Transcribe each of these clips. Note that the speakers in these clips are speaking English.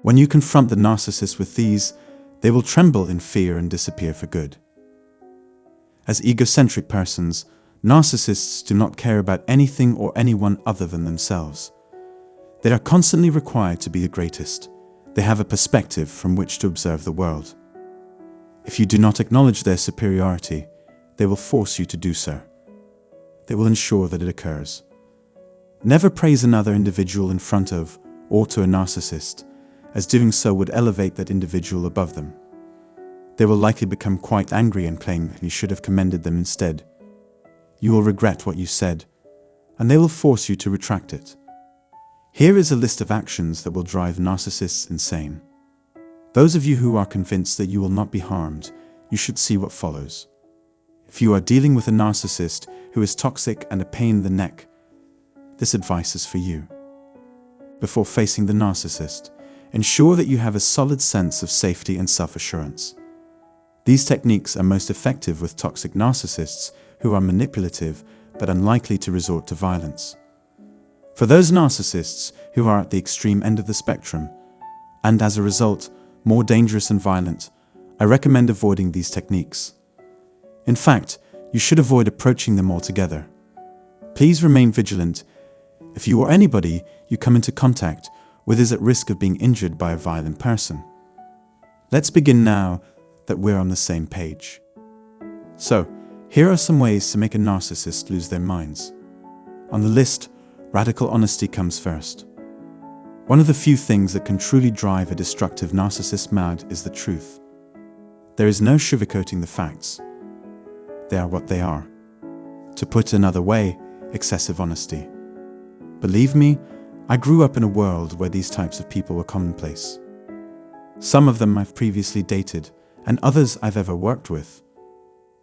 When you confront the narcissist with these, they will tremble in fear and disappear for good. As egocentric persons, narcissists do not care about anything or anyone other than themselves. They are constantly required to be the greatest. They have a perspective from which to observe the world. If you do not acknowledge their superiority, they will force you to do so. They will ensure that it occurs. Never praise another individual in front of or to a narcissist, as doing so would elevate that individual above them. They will likely become quite angry and claim you should have commended them instead. You will regret what you said, and they will force you to retract it. Here is a list of actions that will drive narcissists insane. Those of you who are convinced that you will not be harmed, you should see what follows. If you are dealing with a narcissist who is toxic and a pain in the neck, this advice is for you. Before facing the narcissist, ensure that you have a solid sense of safety and self-assurance. These techniques are most effective with toxic narcissists who are manipulative but unlikely to resort to violence. For those narcissists who are at the extreme end of the spectrum, and as a result, more dangerous and violent, I recommend avoiding these techniques. In fact, you should avoid approaching them altogether. Please remain vigilant if you or anybody you come into contact with is at risk of being injured by a violent person. Let's begin now that we're on the same page. So, here are some ways to make a narcissist lose their minds. On the list, radical honesty comes first. One of the few things that can truly drive a destructive narcissist mad is the truth. There is no sugarcoating the facts. They are what they are. To put it another way, excessive honesty. Believe me, I grew up in a world where these types of people were commonplace. Some of them I've previously dated, and others I've ever worked with.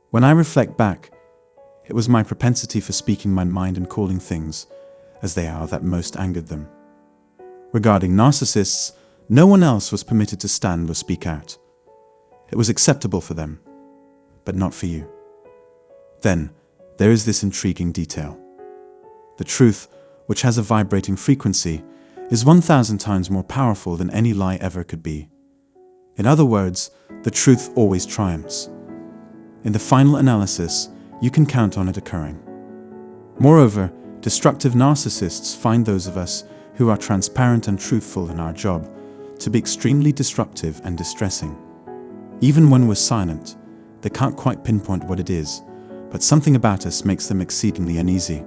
When I reflect back, it was my propensity for speaking my mind and calling things as they are that most angered them. Regarding narcissists, no one else was permitted to stand or speak out. It was acceptable for them, but not for you. Then, there is this intriguing detail. The truth, which has a vibrating frequency, is 1,000 times more powerful than any lie ever could be. In other words, the truth always triumphs. In the final analysis, you can count on it occurring. Moreover, destructive narcissists find those of us who are transparent and truthful in our job to be extremely disruptive and distressing. Even when we're silent, they can't quite pinpoint what it is, but something about us makes them exceedingly uneasy.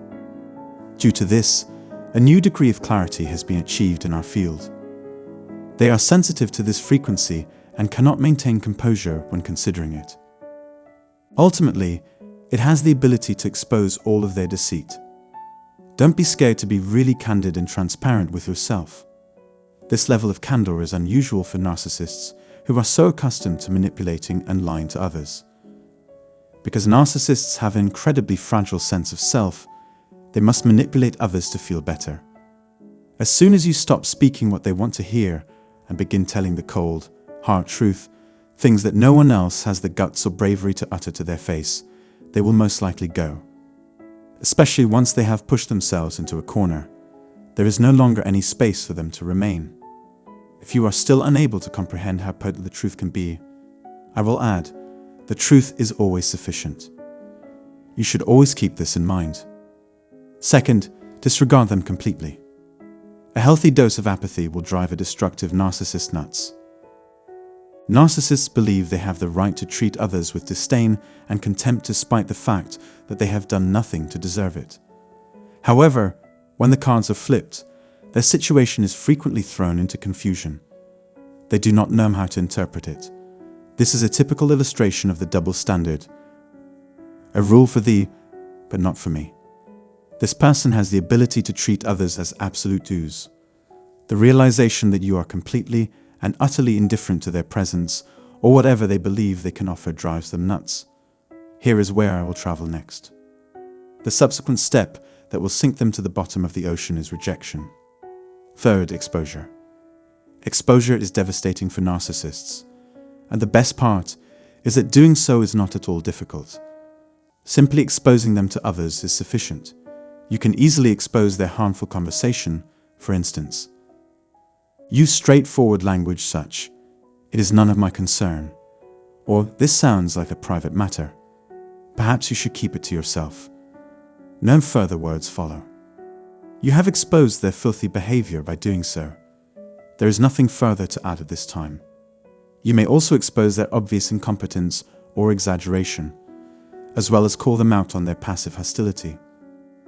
Due to this, a new degree of clarity has been achieved in our field. They are sensitive to this frequency and cannot maintain composure when considering it. Ultimately, it has the ability to expose all of their deceit. Don't be scared to be really candid and transparent with yourself. This level of candor is unusual for narcissists who are so accustomed to manipulating and lying to others. Because narcissists have an incredibly fragile sense of self, they must manipulate others to feel better. As soon as you stop speaking what they want to hear and begin telling the cold, hard truth, things that no one else has the guts or bravery to utter to their face, they will most likely go. Especially once they have pushed themselves into a corner, there is no longer any space for them to remain. If you are still unable to comprehend how potent the truth can be, I will add, the truth is always sufficient. You should always keep this in mind. Second, disregard them completely. A healthy dose of apathy will drive a destructive narcissist nuts. Narcissists believe they have the right to treat others with disdain and contempt despite the fact that they have done nothing to deserve it. However, when the cards are flipped, their situation is frequently thrown into confusion. They do not know how to interpret it. This is a typical illustration of the double standard. A rule for thee, but not for me. This person has the ability to treat others as absolute dues. The realization that you are completely and utterly indifferent to their presence or whatever they believe they can offer drives them nuts. Here is where I will travel next. The subsequent step that will sink them to the bottom of the ocean is rejection. Third, exposure. Exposure is devastating for narcissists, and the best part is that doing so is not at all difficult. Simply exposing them to others is sufficient. You can easily expose their harmful conversation, for instance. Use straightforward language such, "It is none of my concern," or "This sounds like a private matter. Perhaps you should keep it to yourself." No further words follow. You have exposed their filthy behavior by doing so. There is nothing further to add at this time. You may also expose their obvious incompetence or exaggeration, as well as call them out on their passive hostility.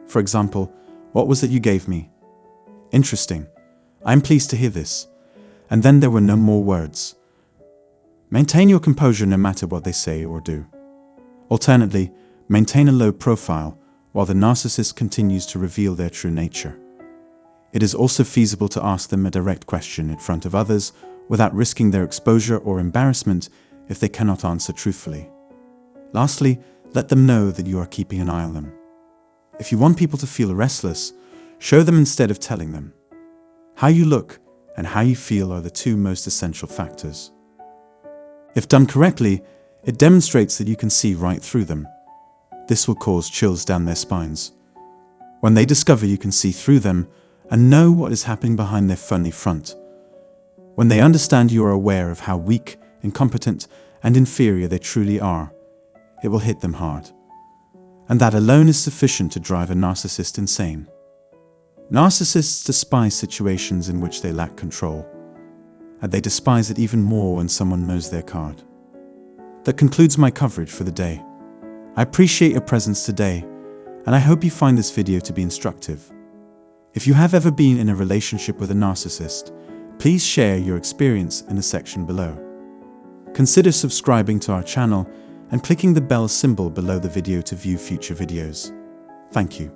For example, "What was it you gave me? Interesting. I'm pleased to hear this." And then there were no more words. Maintain your composure no matter what they say or do. Alternately, maintain a low profile while the narcissist continues to reveal their true nature. It is also feasible to ask them a direct question in front of others without risking their exposure or embarrassment if they cannot answer truthfully. Lastly, let them know that you are keeping an eye on them. If you want people to feel restless, show them instead of telling them. How you look and how you feel are the two most essential factors. If done correctly, it demonstrates that you can see right through them. This will cause chills down their spines. When they discover you can see through them and know what is happening behind their phony front. When they understand you are aware of how weak, incompetent, and inferior they truly are, it will hit them hard. And that alone is sufficient to drive a narcissist insane. Narcissists despise situations in which they lack control, and they despise it even more when someone knows their card. That concludes my coverage for the day. I appreciate your presence today, and I hope you find this video to be instructive. If you have ever been in a relationship with a narcissist, please share your experience in the section below. Consider subscribing to our channel and clicking the bell symbol below the video to view future videos. Thank you.